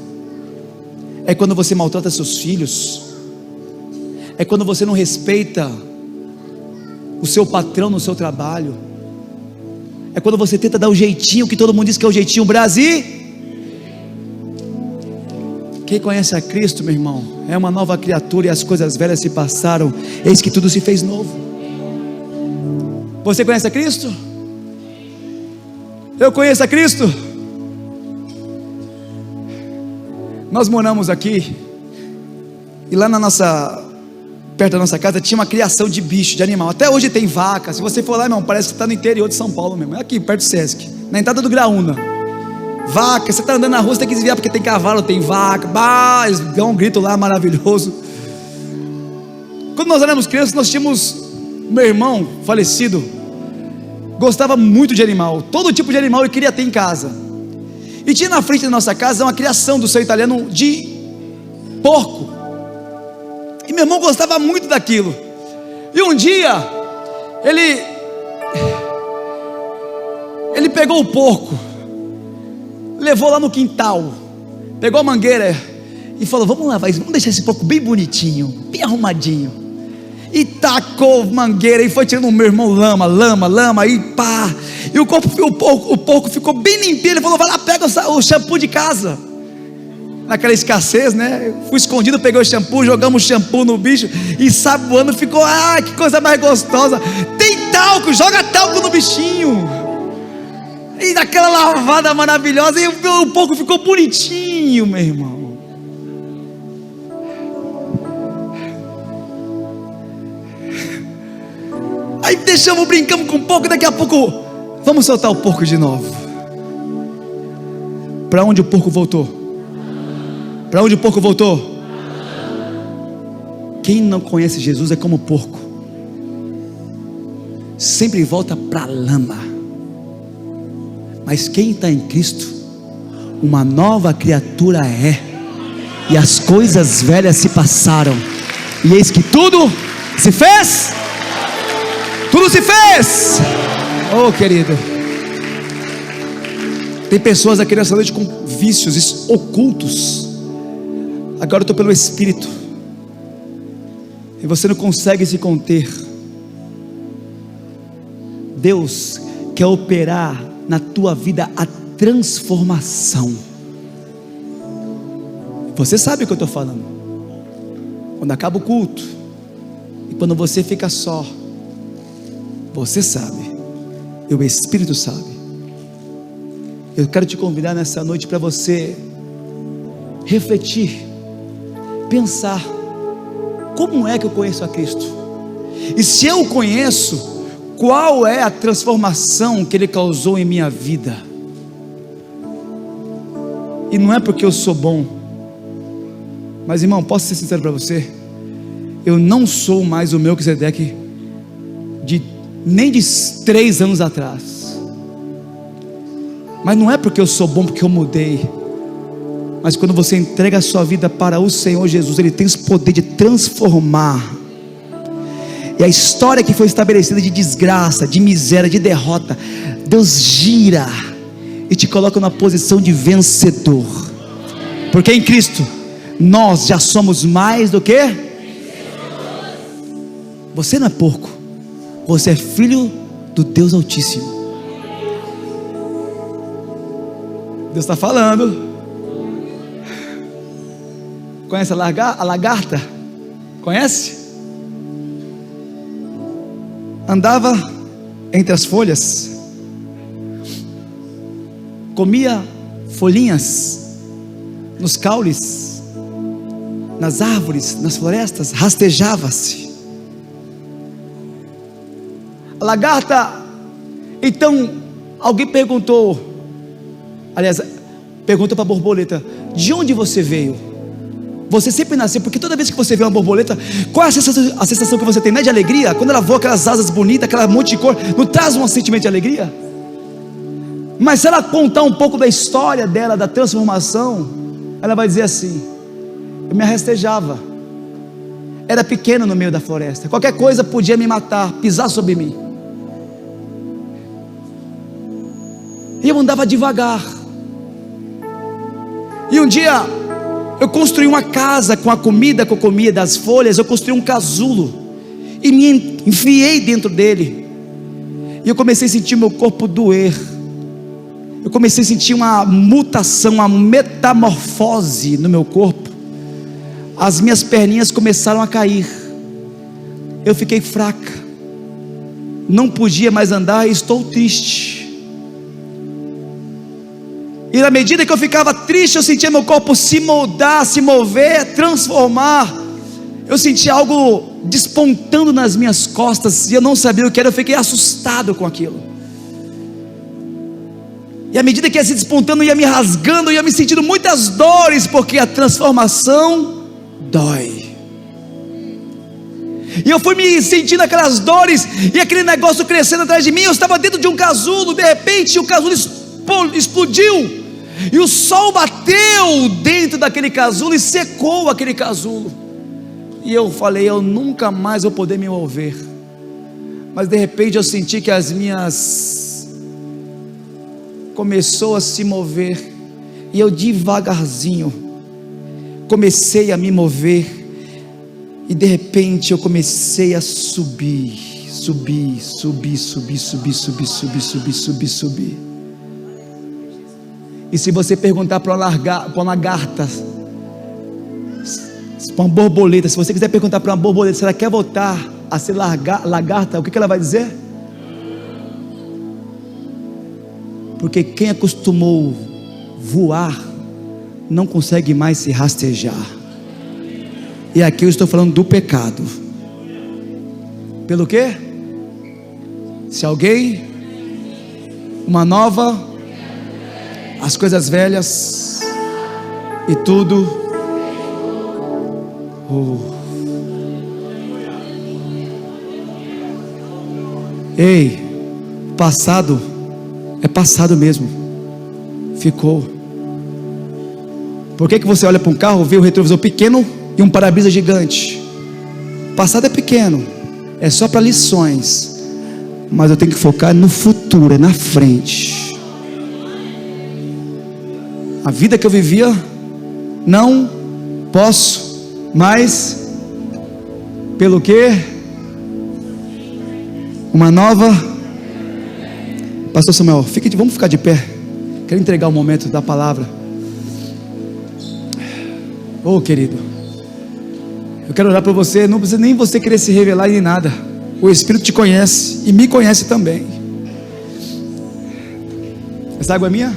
é quando você maltrata seus filhos, é quando você não respeita o seu patrão no seu trabalho, é quando você tenta dar o jeitinho que todo mundo diz que é o jeitinho Brasil. Quem conhece a Cristo, meu irmão, é uma nova criatura, e as coisas velhas se passaram, eis que tudo se fez novo. Você conhece a Cristo? Eu conheço a Cristo. Nós moramos aqui, e lá perto da nossa casa tinha uma criação de bicho, de animal. Até hoje tem vaca. Se você for lá, irmão, parece que está no interior de São Paulo mesmo. É aqui, perto do Sesc, na entrada do Graúna. Vaca, você está andando na rua, você tem que desviar porque tem cavalo, tem vaca. Eles dão um grito lá maravilhoso. Quando nós éramos crianças, nós tínhamos meu irmão falecido, gostava muito de animal, todo tipo de animal ele queria ter em casa. E tinha na frente da nossa casa uma criação do seu italiano de porco. E meu irmão gostava muito daquilo. E um dia ele pegou o porco, levou lá no quintal, pegou a mangueira e falou: vamos lavar isso, vamos deixar esse porco bem bonitinho, bem arrumadinho. E tacou mangueira e foi tirando o meu irmão lama, e pá. E o porco ficou bem limpinho. Ele falou: vai lá, pega o shampoo de casa. Naquela escassez, né? Fui escondido, peguei o shampoo, jogamos shampoo no bicho e saboando, ficou, que coisa mais gostosa. Tem talco, joga talco no bichinho. E daquela lavada maravilhosa, e o porco ficou bonitinho, meu irmão. Aí brincamos com o porco, e daqui a pouco vamos soltar o porco de novo. Para onde o porco voltou? Para onde o porco voltou? Quem não conhece Jesus é como o porco, sempre volta para a lama. Mas quem está em Cristo, uma nova criatura é, e as coisas velhas se passaram, e eis que tudo se fez. Tudo se fez. Oh, querido, tem pessoas aqui nessa noite com vícios ocultos. Agora eu estou pelo Espírito, e você não consegue se conter. Deus quer operar na tua vida a transformação. Você sabe o que eu estou falando. Quando acaba o culto e quando você fica só, você sabe, e o Espírito sabe. Eu quero te convidar nessa noite para você refletir, pensar: como é que eu conheço a Cristo? E se eu o conheço, qual é a transformação que Ele causou em minha vida? E não é porque eu sou bom, mas irmão, posso ser sincero para você? Eu não sou mais o Melquisedeque nem de 3 anos atrás. Mas não é porque eu sou bom, porque eu mudei. Mas quando você entrega a sua vida para o Senhor Jesus, Ele tem esse poder de transformar. E a história que foi estabelecida de desgraça, de miséria, de derrota, Deus gira e te coloca numa posição de vencedor. Porque em Cristo nós já somos mais do que? Você não é porco, você é filho do Deus Altíssimo. Deus está falando. Conhece a lagarta? Conhece? Andava entre as folhas, comia folhinhas nos caules, nas árvores, nas florestas, rastejava-se. A lagarta, então, alguém perguntou, aliás, pergunta para a borboleta: de onde você veio? Você sempre nasceu, porque toda vez que você vê uma borboleta, qual é a sensação que você tem? Não é de alegria? Quando ela voa, aquelas asas bonitas, aquela monte de cor, não traz um sentimento de alegria? Mas se ela contar um pouco da história dela, da transformação, ela vai dizer assim: eu me rastejava, era pequeno no meio da floresta, qualquer coisa podia me matar, pisar sobre mim, e eu andava devagar. E um dia eu construí uma casa com a comida que eu comia das folhas. Eu construí um casulo e me enfiei dentro dele. E eu comecei a sentir meu corpo doer. Eu comecei a sentir uma mutação, uma metamorfose no meu corpo. As minhas perninhas começaram a cair. Eu fiquei fraca, não podia mais andar e estou triste. E na medida que eu ficava triste, eu sentia meu corpo se moldar, se mover, transformar. Eu sentia algo despontando nas minhas costas, e eu não sabia o que era. Eu fiquei assustado com aquilo. E à medida que ia se despontando, ia me rasgando, ia me sentindo muitas dores, porque a transformação dói. E eu fui me sentindo aquelas dores, e aquele negócio crescendo atrás de mim. Eu estava dentro de um casulo, de repente o casulo explodiu, e o sol bateu dentro daquele casulo e secou aquele casulo. E eu falei: eu nunca mais vou poder me mover. Mas de repente eu senti que as minhas começou a se mover, e eu devagarzinho comecei a me mover, e de repente eu comecei a subir. E se você perguntar para uma lagarta, para uma borboleta, se você quiser perguntar para uma borboleta se ela quer voltar a ser lagarta, o que ela vai dizer? Porque quem acostumou voar não consegue mais se rastejar. E aqui eu estou falando do pecado. Pelo quê? Se alguém, uma nova, as coisas velhas e tudo. Ei, passado é passado mesmo, ficou. Por que você olha para um carro, vê o retrovisor pequeno e um para-brisa gigante? Passado é pequeno, é só para lições, mas eu tenho que focar no futuro, é na frente. A vida que eu vivia, não posso mais, pelo que? Uma nova. Pastor Samuel, vamos ficar de pé. Quero entregar o momento da palavra. Oh, querido, eu quero orar por você. Não precisa nem você querer se revelar nem nada. O Espírito te conhece e me conhece também. Essa água é minha?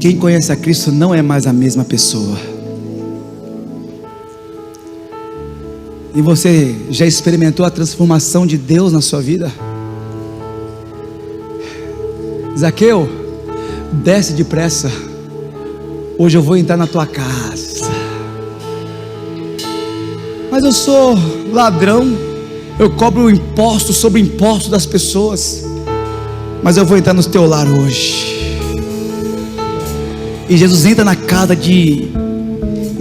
Quem conhece a Cristo não é mais a mesma pessoa. E você já experimentou a transformação de Deus na sua vida? Zaqueu, desce depressa. Hoje eu vou entrar na tua casa. Mas eu sou ladrão, eu cobro imposto sobre imposto das pessoas. Mas eu vou entrar no teu lar hoje. E Jesus entra na casa de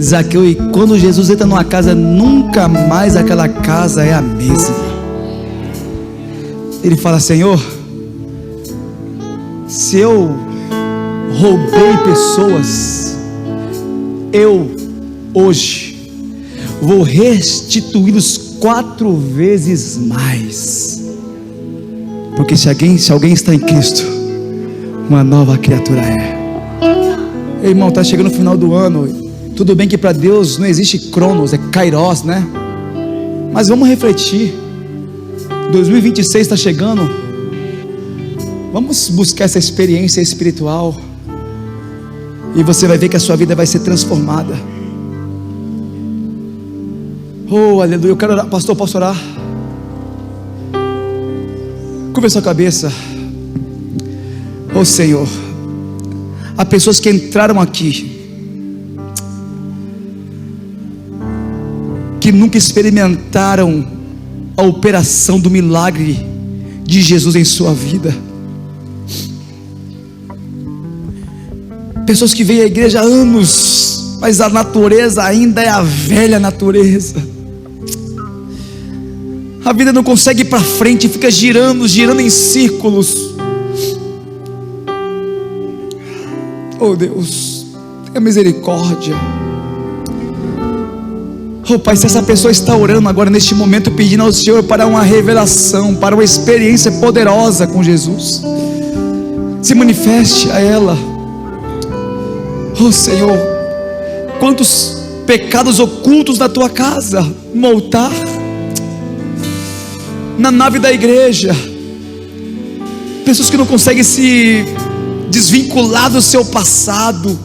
Zaqueu, e quando Jesus entra numa casa, nunca mais aquela casa é a mesma. Ele fala: Senhor, se eu roubei pessoas, eu hoje vou restituí-los 4 vezes mais. Porque se alguém está em Cristo, uma nova criatura é. Ei, irmão, está chegando o final do ano. Tudo bem que para Deus não existe Cronos, é Kairos, né? Mas vamos refletir. 2026 está chegando. Vamos buscar essa experiência espiritual. E você vai ver que a sua vida vai ser transformada. Oh, aleluia. Eu quero orar. Pastor, posso orar? Curva sua cabeça. Oh, Senhor, há pessoas que entraram aqui que nunca experimentaram a operação do milagre de Jesus em sua vida. Pessoas que vêm à igreja há anos, mas a natureza ainda é a velha natureza. A vida não consegue ir para frente, fica girando em círculos. Oh Deus, tenha misericórdia. Oh Pai, se essa pessoa está orando agora neste momento, pedindo ao Senhor para uma revelação, para uma experiência poderosa com Jesus, se manifeste a ela. Oh Senhor, quantos pecados ocultos na tua casa, no altar, na nave da igreja, pessoas que não conseguem se desvincular do seu passado.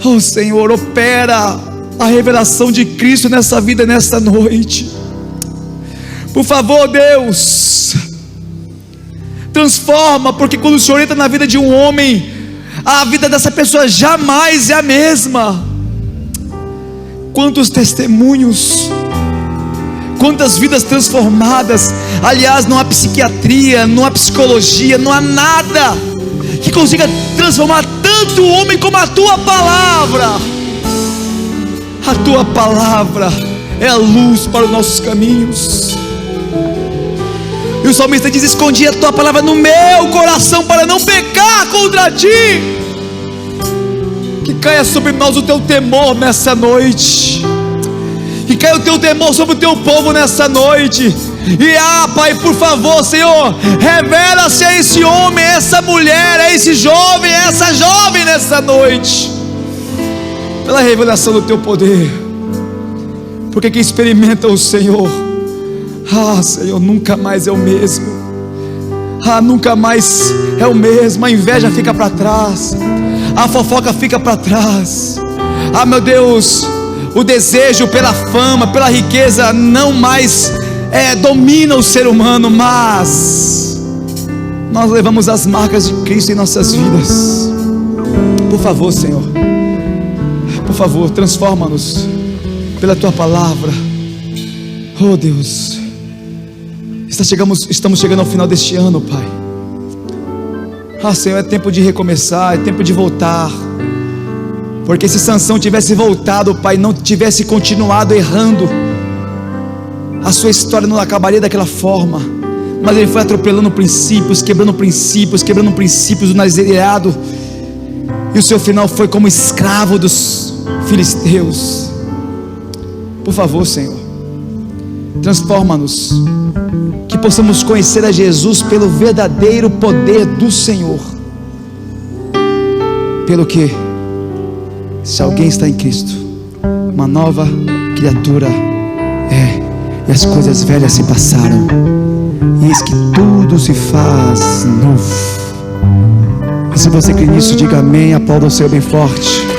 Oh Senhor, opera a revelação de Cristo nessa vida, nessa noite. Por favor, Deus, transforma, porque quando o Senhor entra na vida de um homem, a vida dessa pessoa jamais é a mesma. Quantos testemunhos, quantas vidas transformadas. Aliás, não há psiquiatria, não há psicologia, não há nada que consiga transformar tanto o homem como a tua palavra. A tua palavra é a luz para os nossos caminhos. E o salmista diz: escondi a tua palavra no meu coração para não pecar contra ti. Que caia sobre nós o teu temor nessa noite. Que caia o teu temor sobre o teu povo nessa noite. E Pai, por favor, Senhor, revela-se a esse homem, a essa mulher, a esse jovem, a essa jovem nessa noite, pela revelação do teu poder. Porque quem experimenta o Senhor, Senhor, nunca mais é o mesmo. Nunca mais é o mesmo. A inveja fica para trás, a fofoca fica para trás. Meu Deus, o desejo pela fama, pela riqueza não mais domina o ser humano, mas nós levamos as marcas de Cristo em nossas vidas. Por favor, Senhor, por favor, transforma-nos pela tua palavra. Oh Deus, estamos chegando ao final deste ano, Pai. Senhor, é tempo de recomeçar, é tempo de voltar. Porque se Sansão tivesse voltado, Pai, não tivesse continuado errando, a sua história não acabaria daquela forma. Mas ele foi atropelando princípios, quebrando princípios do nazireado, e o seu final foi como escravo dos filisteus. Por favor, Senhor, Transforma-nos, que possamos conhecer a Jesus pelo verdadeiro poder do Senhor. Pelo que, se alguém está em Cristo, uma nova criatura é, e as coisas velhas se passaram, e eis que tudo se faz novo. E se você crê nisso, diga amém, aplauda o Senhor bem forte.